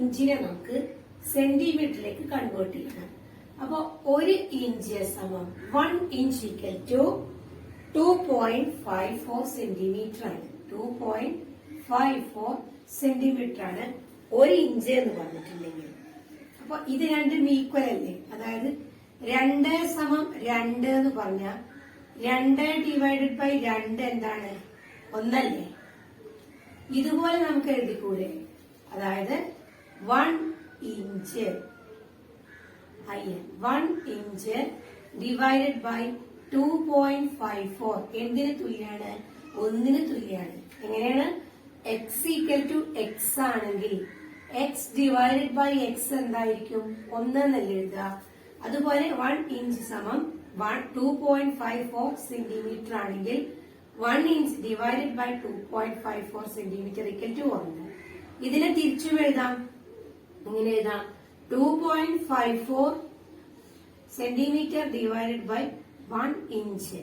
ഇഞ്ചിനെ നമുക്ക് സെന്റിമീറ്ററിലേക്ക് കൺവേർട്ട് ചെയ്യണം. അപ്പൊ 1 ഇഞ്ച് സമം 1 ഇഞ്ച് ഈക്വൽ ടു 2.54 സെന്റിമീറ്റർ ആണ്. 2.54 സെന്റിമീറ്റർ ആണ് 1 ഇഞ്ച് എന്ന് പറഞ്ഞിട്ടുണ്ടെങ്കിൽ. അപ്പൊ ഇത് രണ്ടും ഈക്വൽ അല്ലേ? അതായത് 2 സമം 2 എന്ന് പറഞ്ഞാൽ 2 ഡിവൈഡഡ് ബൈ 2 എന്താണ്? 1 അല്ലേ? ഇതുപോലെ നമുക്ക് എഴുതിക്കൂടെ? അതായത് 1 ഇഞ്ച് 1 ഇഞ്ച് ഡിവൈഡഡ് ബൈ 2.54 എന്തിന് തുല്യാണ്? 1 തുല്യാണ്. എങ്ങനെയാണ്? എക്സ് ഈക്വൽ ടു എക്സ് ആണെങ്കിൽ എക്സ് ഡിവൈഡഡ് ബൈ എക്സ് എന്തായിരിക്കും? 1 എന്നല്ലേ എഴുതുക. അതുപോലെ 1 ഇഞ്ച് സമം 2.54 സെന്റിമീറ്റർ ആണെങ്കിൽ 1 inch divided by 2.54 centimetre equal to 1. ഇതിനെ തിരിച്ചും എഴുതാം. ഇങ്ങനെ എഴുതാം: 2.54 സെന്റിമീറ്റർ ഡിവൈഡഡ് ബൈ 1 ഇഞ്ച്.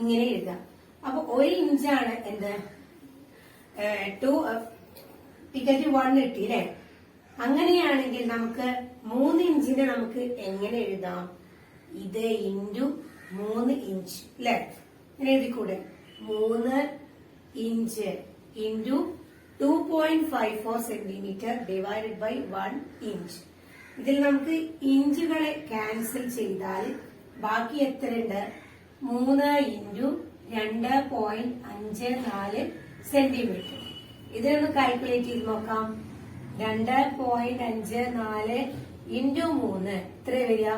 ഇങ്ങനെ എഴുതാം. അപ്പൊ 1 ഇഞ്ചാണ് എന്ത്? 2 = 1 കിട്ടി അല്ലെ? അങ്ങനെയാണെങ്കിൽ നമുക്ക് 3 ഇഞ്ചിനെ നമുക്ക് എങ്ങനെ എഴുതാം? ഇത് ഇൻറ്റു 3 ഇഞ്ച് അല്ലെ? ഇങ്ങനെ എഴുതിക്കൂടെ? 3 inch into 2.54 centimetre divided by 1 inch. ഇതിൽ നമുക്ക് ഇഞ്ചുകളെ ക്യാൻസൽ ചെയ്താൽ ബാക്കി എത്രയുണ്ട്? 3 ഇൻറ്റു 2.54 സെന്റിമീറ്റർ. ഇതിനൊന്ന് കാൽക്കുലേറ്റ് ചെയ്ത് നോക്കാം. 2.54 ഇൻറ്റു 3 എത്ര വരിക?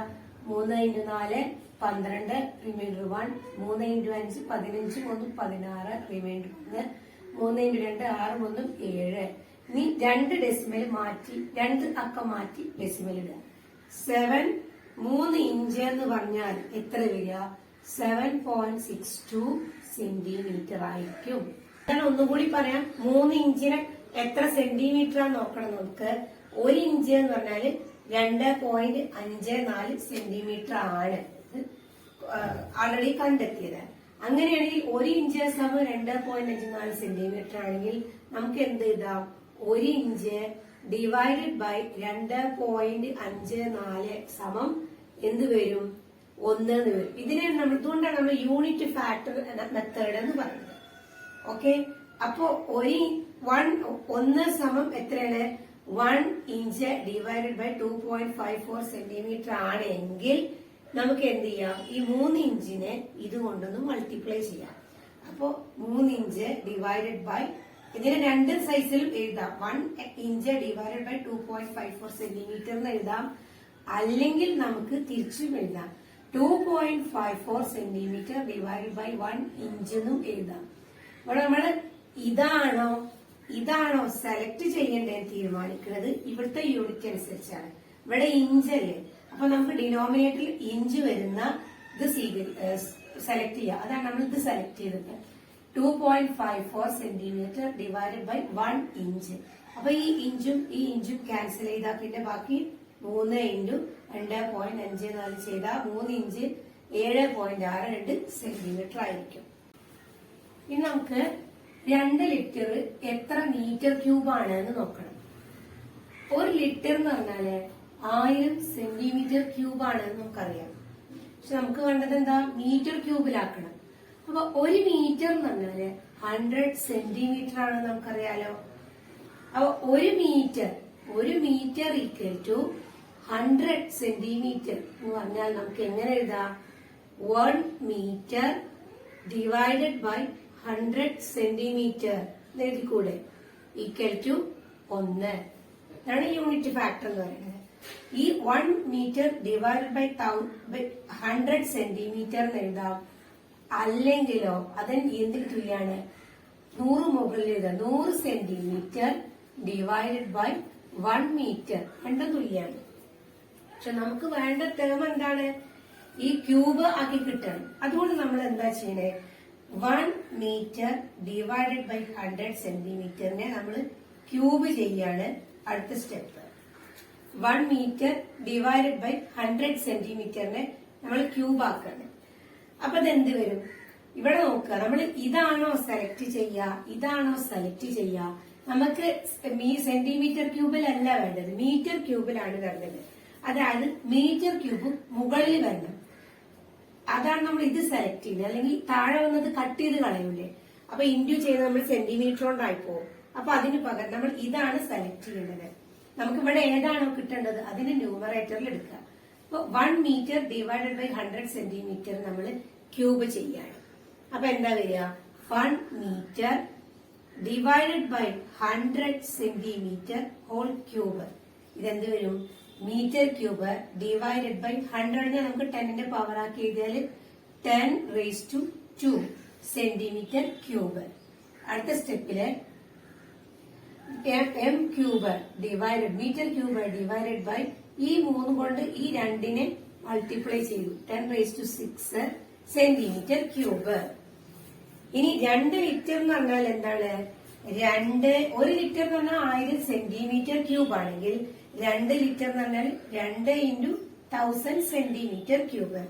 3 into 4 12, reminder 1. 3 into 5 15, 3 16, reminder 1. 3 into 2 6, 3 7. ഇനി 2 ഡെസിമൽ മാറ്റി 2 അക്കം മാറ്റി ഡെസിമൽ ഇടുക. 7 3 ഇഞ്ച് എന്ന് പറഞ്ഞാൽ എത്ര വരിക? 7.62 സെന്റിമീറ്റർ ആയിരിക്കും. ഞാൻ ഒന്നുകൂടി പറയാം. 3 ഇഞ്ചിന് എത്ര സെന്റിമീറ്റർ ആണ് നോക്കണം നമുക്ക്. 1 ഇഞ്ച് എന്ന് പറഞ്ഞാല് 2.54 സെന്റിമീറ്റർ ആണ് ആൾറെഡി കണ്ടെത്തിയത്. അങ്ങനെയാണെങ്കിൽ 1 ഇഞ്ച് സമം 2.54 സെന്റിമീറ്റർ ആണെങ്കിൽ നമുക്ക് എന്ത് എഴുതാം? 1 ഇഞ്ച് ഡിവൈഡഡ് ബൈ 2.54 സമം എന്ത് വരും? 1 എന്ന് വരും. ഇതുകൊണ്ടാണ് നമ്മൾ യൂണിറ്റ് ഫാക്ടർ മെത്തേഡ് എന്ന് പറയുന്നത്. ഓക്കെ, അപ്പോ 1 സമം എത്രയാണ്? 1 ഇഞ്ച് ഡിവൈഡഡ് ബൈ 2.54 സെന്റിമീറ്റർ ആണെങ്കിൽ നമുക്ക് എന്ത് ചെയ്യാം? ഈ 3 ഇഞ്ചിനെ ഇതുകൊണ്ടൊന്ന് മൾട്ടിപ്ലൈ ചെയ്യാം. അപ്പോ 3 ഇഞ്ച് ഡിവൈഡഡ് ബൈ, ഇതിന് 2 സൈസിലും എഴുതാം. 1 ഇഞ്ച് ഡിവൈഡഡ് ബൈ 2.54 സെന്റിമീറ്റർ എന്ന് എഴുതാം. അല്ലെങ്കിൽ നമുക്ക് തിരിച്ചും എഴുതാം. 2.54 സെന്റിമീറ്റർ ഡിവൈഡഡ് ബൈ 1 ഇഞ്ച് എന്നും എഴുതാം. ഇവിടെ നമ്മള് ഇതാണോ സെലക്ട് ചെയ്യേണ്ടതെന്ന് തീരുമാനിക്കുന്നത് ഇവിടുത്തെ യൂണിറ്റ് അനുസരിച്ചാണ്. ഇവിടെ ഇഞ്ചല്ലേ, അപ്പൊ നമുക്ക് ഡിനോമിനേറ്ററിൽ ഇഞ്ച് വരുന്ന ഇത് സെലക്ട് ചെയ്യുക. അതാണ് നമ്മൾ ഇത് സെലക്ട് ചെയ്തത്. 2.54 സെന്റിമീറ്റർ ഡിവൈഡഡ് ബൈ 1 ഇഞ്ച്. അപ്പൊ ഈ ഇഞ്ചും ക്യാൻസൽ ചെയ്താൽ പിന്നെ ബാക്കി 3 ഇൻറ്റു 2.54 ചെയ്താൽ 3 ഇഞ്ച് 7.62 സെന്റിമീറ്റർ ആയിരിക്കും. ഇനി നമുക്ക് 2 ലിറ്റർ എത്ര മീറ്റർ ക്യൂബ് ആണ് എന്ന് നോക്കണം. 1 ലിറ്റർ എന്ന് പറഞ്ഞാല് 1000 സെന്റിമീറ്റർ ക്യൂബ് ആണെന്ന് നമുക്കറിയാം. പക്ഷെ നമുക്ക് വേണ്ടത് എന്താ? മീറ്റർ ക്യൂബിലാക്കണം. അപ്പൊ 1 മീറ്റർ എന്ന് പറഞ്ഞാല് 100 സെന്റിമീറ്റർ ആണെന്ന് നമുക്കറിയാലോ. അപ്പൊ 1 മീറ്റർ ഈക്വൽ ടു 100 സെന്റിമീറ്റർ എന്ന് പറഞ്ഞാൽ നമുക്ക് എങ്ങനെ എഴുതാം? 1 മീറ്റർ ഡിവൈഡഡ് ബൈ 100 സെന്റിമീറ്റർ എഴുതിക്കൂടെ? Equal to 1. ഇതാണ് യൂണിറ്റ് ഫാക്ടർ എന്ന് പറയുന്നത്. ഈ 1 മീറ്റർ ഡിവൈഡഡ് ബൈ 100 സെന്റിമീറ്റർ എന്ന് എഴുതാം. അല്ലെങ്കിലോ അതിന് എന്തിന് തുല്യാണ്? 100 മുകളിൽ എഴുതാം. 100 സെന്റിമീറ്റർ ഡിവൈഡഡ് ബൈ 1 മീറ്റർ രണ്ടും തുല്യാണ്. പക്ഷെ നമുക്ക് വേണ്ട ടേം എന്താണ്? ഈ ക്യൂബ് ആക്കി കിട്ടണം. അതുകൊണ്ട് നമ്മൾ എന്താ ചെയ്യണേ? 1 മീറ്റർ ഡിവൈഡഡ് ബൈ 100 സെന്റിമീറ്ററിനെ നമ്മൾ ക്യൂബ് ചെയ്യാണ് അടുത്ത സ്റ്റെപ്പ്. 1 മീറ്റർ ഡിവൈഡഡ് ബൈ 100 സെന്റിമീറ്ററിനെ നമ്മൾ ക്യൂബ് ആക്കണം. അപ്പൊ ഇതെന്ത് വരും? ഇവിടെ നോക്കുക, നമ്മൾ ഇതാണോ സെലക്ട് ചെയ്യുക നമുക്ക് സെന്റിമീറ്റർ ക്യൂബിലല്ല വേണ്ടത്, മീറ്റർ ക്യൂബിലാണ് വേണ്ടത്. അതായത് മീറ്റർ ക്യൂബ് മുകളിൽ വരണം. അതാണ് നമ്മൾ ഇത് സെലക്ട് ചെയ്യുന്നത്. അല്ലെങ്കിൽ താഴെ വന്നത് കട്ട് ചെയ്ത് കളയൂലേ, അപ്പൊ ഇൻഡ്യൂ ചെയ്ത് നമ്മൾ സെന്റിമീറ്റർ കൊണ്ടായി പോകും. അപ്പൊ അതിന് പകരം നമ്മൾ ഇതാണ് സെലക്ട് ചെയ്യേണ്ടത്. നമുക്ക് ഇവിടെ ഏതാണോ കിട്ടേണ്ടത് അതിന് ന്യൂമറേറ്ററിൽ എടുക്കുക. അപ്പൊ 1 മീറ്റർ ഡിവൈഡഡ് ബൈ 100 സെന്റിമീറ്റർ നമ്മൾ ക്യൂബ് ചെയ്യാണ്. അപ്പൊ എന്താ വരിക? 1 metre divided by 100 centimetre whole cube. ഇതെന്ത് വരും? മീറ്റർ ക്യൂബ് ഡിവൈഡഡ് ബൈ 100നെ നമുക്ക് 10ന്റെ പവർ ആക്കി എഴുതിയാൽ 10⁻²2 സെന്റിമീറ്റർ ക്യൂബ്. അടുത്ത സ്റ്റെപ്പില് M cube divided metre cube divided by ഈ 3 കൊണ്ട് ഈ 2നെ മൾട്ടിപ്ലൈ ചെയ്തു 10⁻6 സെന്റിമീറ്റർ ക്യൂബ്. ഇനി 2 ലിറ്റർ എന്ന് പറഞ്ഞാൽ എന്താണ്? 1 ലിറ്റർ എന്ന് പറഞ്ഞാൽ 1000 സെന്റിമീറ്റർ ക്യൂബ് ആണെങ്കിൽ 2 ലിറ്റർ എന്ന് പറഞ്ഞാൽ 2 × 1000 സെന്റിമീറ്റർ ക്യൂബ്.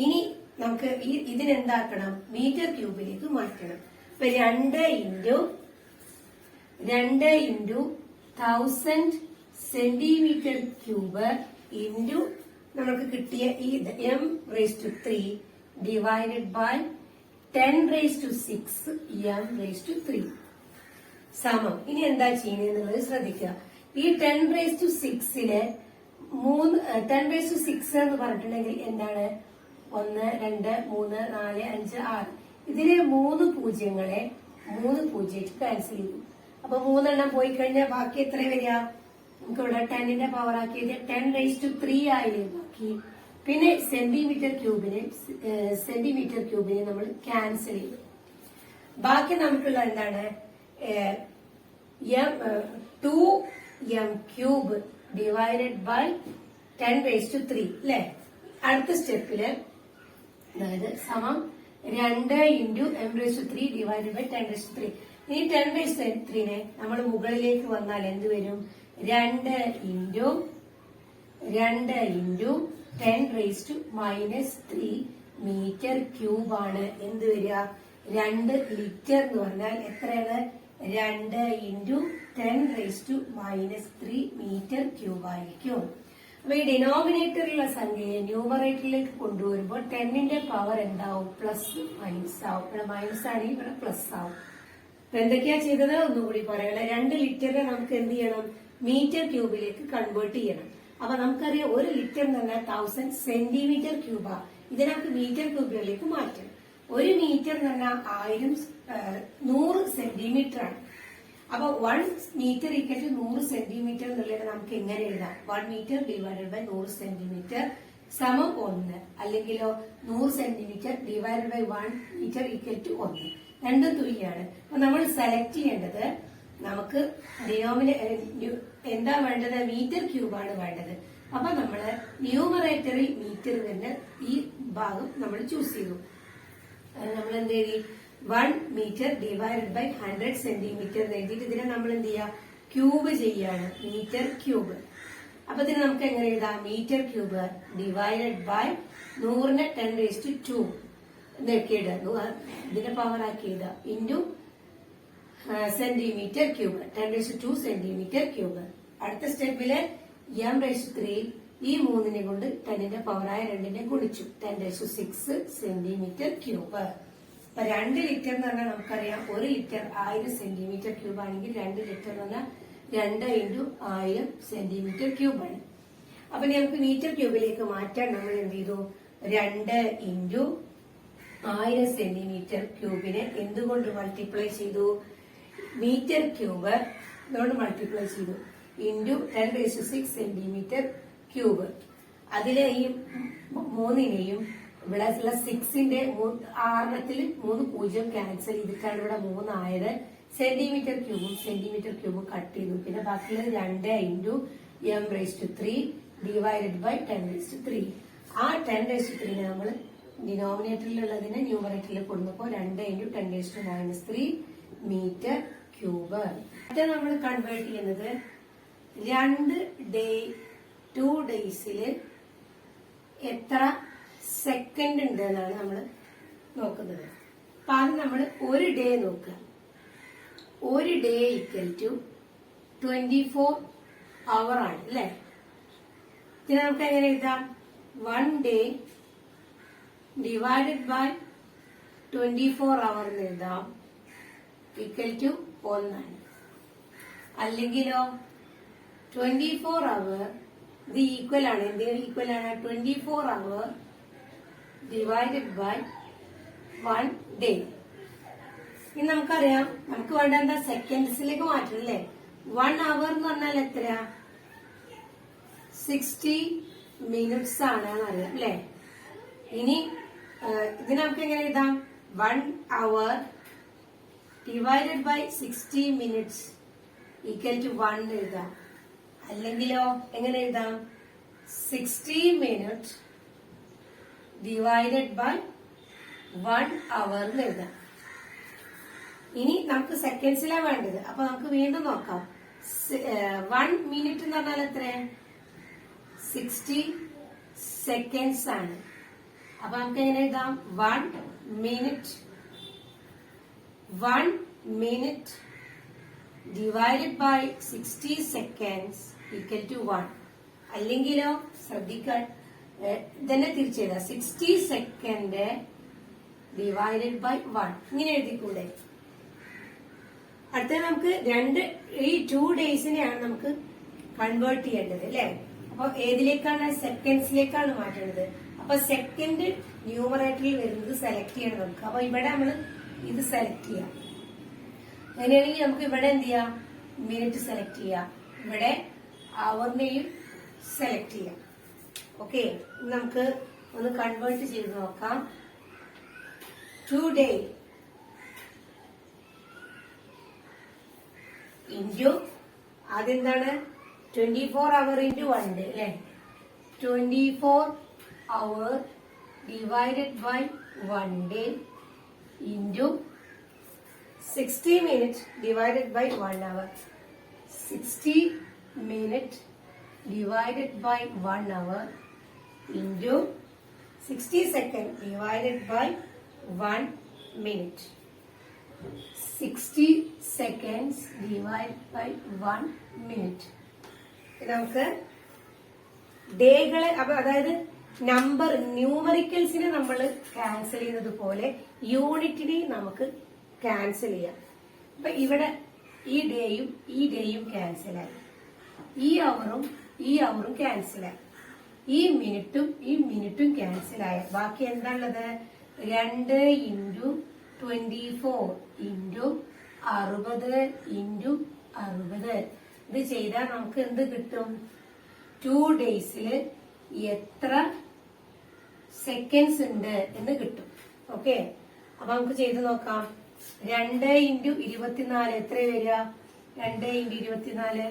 ഇനി നമുക്ക് ഇതിനെന്താക്കണം? മീറ്റർ ക്യൂബിലേക്ക് മാറ്റണം. ഇപ്പൊ 2 × 1000 സെന്റിമീറ്റർ ക്യൂബ് ഇൻറ്റു നമുക്ക് കിട്ടിയ ഈ m⁻³ ഡിവൈഡഡ് ബൈ 10⁻6 m⁻³ സമം. ഇനി എന്താ ചെയ്യുന്നത് ശ്രദ്ധിക്കുക. ഈ 10⁻6ലെ 10⁻6 എന്ന് പറഞ്ഞിട്ടുണ്ടെങ്കിൽ എന്താണ്? 1 2 3 4 5 6. ഇതിലെ 3 പൂജ്യങ്ങളെ 3 പൂജ്യമായിട്ട് ക്യാൻസൽ ചെയ്തു. അപ്പൊ 3 എണ്ണം പോയി കഴിഞ്ഞാൽ ബാക്കി എത്ര വരിക? നമുക്ക് ഇവിടെ 10ന്റെ പവർ ആക്കിയത് 10⁻³ ആയില്ലേ ബാക്കി. പിന്നെ സെന്റിമീറ്റർ ക്യൂബിനെ നമ്മൾ ക്യാൻസൽ ചെയ്തു. ബാക്കി നമുക്കുള്ള എന്താണ്? 2m³ ഡിവൈഡഡ് ബൈ 10⁻³ അല്ലെ? അടുത്ത സ്റ്റെപ്പില് അതായത് സമം 2 × m⁻³ ഡിവൈഡഡ് ബൈ 10⁻³. ഈ 10⁻³ നമ്മൾ മുകളിലേക്ക് വന്നാൽ എന്ത് വരും? 2 × 10⁻³ മീറ്റർ ക്യൂബ് ആണ്. എന്ത് വരിക? 2 ലിറ്റർ എന്ന് പറഞ്ഞാൽ എത്രയാണ്? 2 × 10⁻³ മീറ്റർ ക്യൂബ് ആയിരിക്കും. അപ്പൊ ഈ ഡിനോമിനേറ്ററിലുള്ള സംഖ്യയെ ന്യൂമറേറ്ററിലേക്ക് കൊണ്ടുവരുമ്പോൾ 10ന്റെ പവർ എന്താവും? പ്ലസ് മൈനസ് ആവും. ഇവിടെ മൈനസ് ആണെങ്കിൽ ഇവിടെ പ്ലസ് ആവും. അപ്പൊ എന്തൊക്കെയാ ചെയ്തത് ഒന്നുകൂടി പറയണേ. 2 ലിറ്ററിനെ നമുക്ക് എന്ത് ചെയ്യണം? മീറ്റർ ക്യൂബിലേക്ക് കൺവേർട്ട് ചെയ്യണം. അപ്പൊ നമുക്കറിയാം 1 ലിറ്റർ എന്ന് പറഞ്ഞാൽ 1000 സെന്റിമീറ്റർ ക്യൂബാ. ഇതിനെ നമുക്ക് മീറ്റർ ക്യൂബിലേക്ക് മാറ്റണം. 1 മീറ്റർ എന്ന് പറഞ്ഞാൽ 100 സെന്റിമീറ്റർ ആണ്. അപ്പൊ 1 മീറ്റർ = 100 സെന്റിമീറ്റർ എന്നുള്ളത് നമുക്ക് എങ്ങനെ എഴുതാം? 1 മീറ്റർ ഡിവൈഡഡ് ബൈ 100 സെന്റിമീറ്റർ സമം 1. അല്ലെങ്കിലോ 100 സെന്റിമീറ്റർ ഡിവൈഡഡ് ബൈ 1 മീറ്റർ = 1. രണ്ടും തുല്യാണ്. അപ്പൊ നമ്മൾ സെലക്ട് ചെയ്യേണ്ടത് നമുക്ക് എന്താ വേണ്ടത്? മീറ്റർ ക്യൂബാണ് വേണ്ടത്. അപ്പൊ നമ്മള് ന്യൂമറേറ്ററിൽ മീറ്റർ തന്നെ ഈ ഭാഗം നമ്മൾ ചൂസ് ചെയ്തു. നമ്മൾ എന്ത് എഴുതി? 1 മീറ്റർ ഡിവൈഡഡ് ബൈ 100 സെന്റിമീറ്റർ എഴുതിയിട്ട് ഇതിനെ നമ്മൾ എന്ത് ചെയ്യാ? ക്യൂബ് ചെയ്യാണ്. Metre cube. അപ്പൊ ഇതിന് നമുക്ക് എങ്ങനെ എഴുതാം? മീറ്റർ ക്യൂബ് ഡിവൈഡഡ് ബൈ 100നെ 10⁻². ഇതിന്റെ പവർ ആക്കി എഴുതാം into centimetre cube 10⁻² centimetre cube. അടുത്ത സ്റ്റെപ്പില് m⁻³ ഈ 3നെ കൊണ്ട് 10ന്റെ പവറായ 2നെ ഗുണിച്ചു 10⁻6 സെന്റിമീറ്റർ ക്യൂബ്. അപ്പൊ 2 ലിറ്റർ എന്ന് പറഞ്ഞാൽ നമുക്കറിയാം 1 ലിറ്റർ 1000 സെന്റിമീറ്റർ ക്യൂബ് ആണെങ്കിൽ 2 ലിറ്റർ എന്ന് പറഞ്ഞാൽ 2 × 1000 സെന്റിമീറ്റർ ക്യൂബ് ആണ്. അപ്പൊ നമുക്ക് മീറ്റർ ക്യൂബിലേക്ക് മാറ്റാൻ നമ്മൾ എന്ത് ചെയ്തു? 2 × 1000 സെന്റിമീറ്റർ ക്യൂബിനെ എന്തുകൊണ്ട് മൾട്ടിപ്ലൈ ചെയ്തു? മീറ്റർ ക്യൂബ് ഇതുകൊണ്ട് മൾട്ടിപ്ലൈ ചെയ്തു ഇൻറ്റു 10⁻6 സെന്റിമീറ്റർ ക്യൂബ്. അതിലെ ഈ 3നെയും ഇവിടെ ഉള്ള 6ന്റെ 6ത്തിൽ 3 പൂജ്യം ക്യാൻസൽ ചെയ്തിട്ടാണ് ഇവിടെ 3 ആയത്. സെന്റിമീറ്റർ ക്യൂബും കട്ട് ചെയ്തു. പിന്നെ ബാക്കിയുള്ളത് 2 × m⁻³ ഡിവൈഡഡ് ബൈ 10⁻3. ആ 10⁻3നെ നമ്മൾ ഡിനോമിനേറ്ററിലുള്ളതിനെ ന്യൂമറേറ്ററിൽ കൊടുന്നപ്പോൾ 2 × 10⁻³ മീറ്റർ ക്യൂബ്. അത് നമ്മൾ കൺവേർട്ട് ചെയ്യുന്നത് 2 ഡേയ്സില് എത്ര സെക്കൻഡ് ഉണ്ട് എന്നാണ് നമ്മൾ നോക്കുന്നത്. അപ്പൊ അത് നമ്മൾ 1 ഡേ നോക്കുക. ഒരു ഡേ ഈക്വൽ ടു 24 അവർ ആണ് അല്ലെ. ഇതിനെ നമുക്ക് എങ്ങനെ എഴുതാം? 1 ഡേ ഡിവൈഡഡ് ബൈ 24 അവർ എന്ന് എഴുതാം, ഈക്വൽ ടു 1 ആണ്. അല്ലെങ്കിലോ 24 അവർ ഇത് ഈക്വൽ ആണ്. എന്തിന് ഈക്വൽ ആണ്? 24 അവർ ഡിവൈഡഡ് ബൈ 1 ഡേ. ഇനി നമുക്കറിയാം, നമുക്ക് വേണ്ട എന്താ? സെക്കൻഡ്സിലേക്ക് മാറ്റണം അല്ലേ. 1 അവർ എന്ന് പറഞ്ഞാൽ എത്രയാ? 60 മിനിറ്റ്സ് ആണ് എന്നറിയാം അല്ലെ. ഇനി ഇതിന് നമുക്ക് എങ്ങനെ എഴുതാം? 1 hour divided by 60 minutes equal to 1 എഴുതാം. അല്ലെങ്കിലോ എങ്ങനെ എഴുതാം? 60 മിനിറ്റ് ഡിവൈഡഡ് ബൈ 1 അവർ എന്ന് എഴുതാം. ഇനി നമുക്ക് സെക്കൻഡ്സിലാണ് വേണ്ടത്. അപ്പൊ നമുക്ക് വീണ്ടും നോക്കാം. 1 മിനിറ്റ് എന്ന് പറഞ്ഞാൽ എത്ര? 60 സെക്കൻഡ്സ് ആണ്. അപ്പൊ നമുക്ക് എങ്ങനെ എഴുതാം? 1 minute divided by 60 seconds equal to 1. അല്ലെങ്കിലോ ശ്രദ്ധിക്കാൻ ഇതന്നെ തിരിച്ചെഴുതാം. 60 സെക്കൻഡ് ഡിവൈഡഡ് ബൈ 1 ഇങ്ങനെ എഴുതിക്കൂടെ? അടുത്ത നമുക്ക് ഈ 2 ഡേയ്സിനെയാണ് നമുക്ക് കൺവേർട്ട് ചെയ്യേണ്ടത് അല്ലെ. അപ്പൊ ഏതിലേക്കാണ്? സെക്കൻഡ്സിലേക്കാണ് മാറ്റേണ്ടത്. അപ്പൊ സെക്കൻഡ് ന്യൂമറേറ്ററിൽ വരുന്നത് സെലക്ട് ചെയ്യണം നമുക്ക്. അപ്പൊ ഇവിടെ നമ്മൾ ഇത് സെലക്ട് ചെയ്യാം. അങ്ങനെയാണെങ്കിൽ നമുക്ക് ഇവിടെ എന്ത് ചെയ്യാം? മിനിറ്റ് സെലക്ട് ചെയ്യാം. ഇവിടെ അവറിനെയും സെലക്ട് ചെയ്യാം. ഓക്കെ, നമുക്ക് ഒന്ന് കൺവേർട്ട് ചെയ്ത് നോക്കാം. 2 ഡേ ഇൻറ്റു അതെന്താണ്? 24 അവർ ഇൻറ്റു 1 ഡേ അല്ലെ. 24 hour divided by 1 day into 60 minute divided by 1 hour. 60 minute divided by 1 hour into 60 second divided by 1 minute. 60 seconds divide by 1 minute. നമുക്ക് ഡേകളെ അതായത് നമ്പർ ന്യൂമറിക്കൽസിനെ നമ്മൾ ക്യാൻസൽ ചെയ്യുന്നത് പോലെ യൂണിറ്റിനെ നമുക്ക് ക്യാൻസൽ ചെയ്യാം. അപ്പൊ ഇവിടെ ഈ ഡേയും ക്യാൻസലായി, ഈ അവറും ക്യാൻസലായി, ഈ മിനിറ്റും ക്യാൻസലായ ബാക്കി എന്താണുള്ളത്? 2 ഇൻറ്റു 24 ഇൻറ്റു 60 ഇൻറ്റു 60. ഇത് ചെയ്താൽ നമുക്ക് എന്ത് കിട്ടും? 2 ഡേയ്സിൽ എത്ര സെക്കൻഡ്സ് ഉണ്ട് എന്ന് കിട്ടും. ഓക്കെ, അപ്പൊ നമുക്ക് ചെയ്ത് നോക്കാം. 2 ഇൻറ്റു 24 എത്ര വരിക? 2 into 24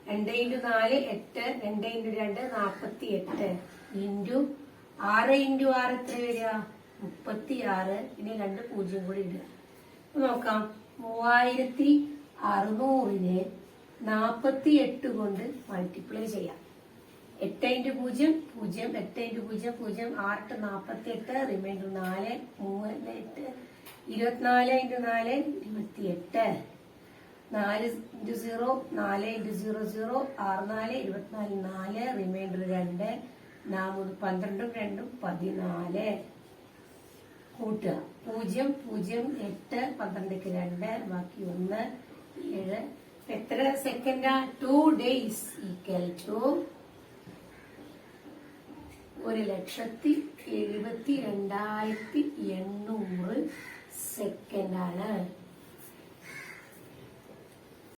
2 into 4 8, 2 into 2 48 into 6 into 6 എത്ര വരിക? 36. പിന്നെ 2 0 കൂടി ഇടുക. നോക്കാം. 3600നെ 48 കൊണ്ട് മൾട്ടിപ്ലൈ ചെയ്യാം. 8 into 0 0, 8 into 0 0, 8 48, reminder 4 3 8 24 into 4 28, 4 into 0 4 into 0 0, 6 4 24 4, reminder 2 12 2 14. കൂട്ടുക. 0 0 8 12ക്ക് 2 ബാക്കി 1 7. എത്ര സെക്കൻഡാ? 2 ഡേയ്സ് ഈക്വൽ ടു 1,72,800 സെക്കൻഡാണ്.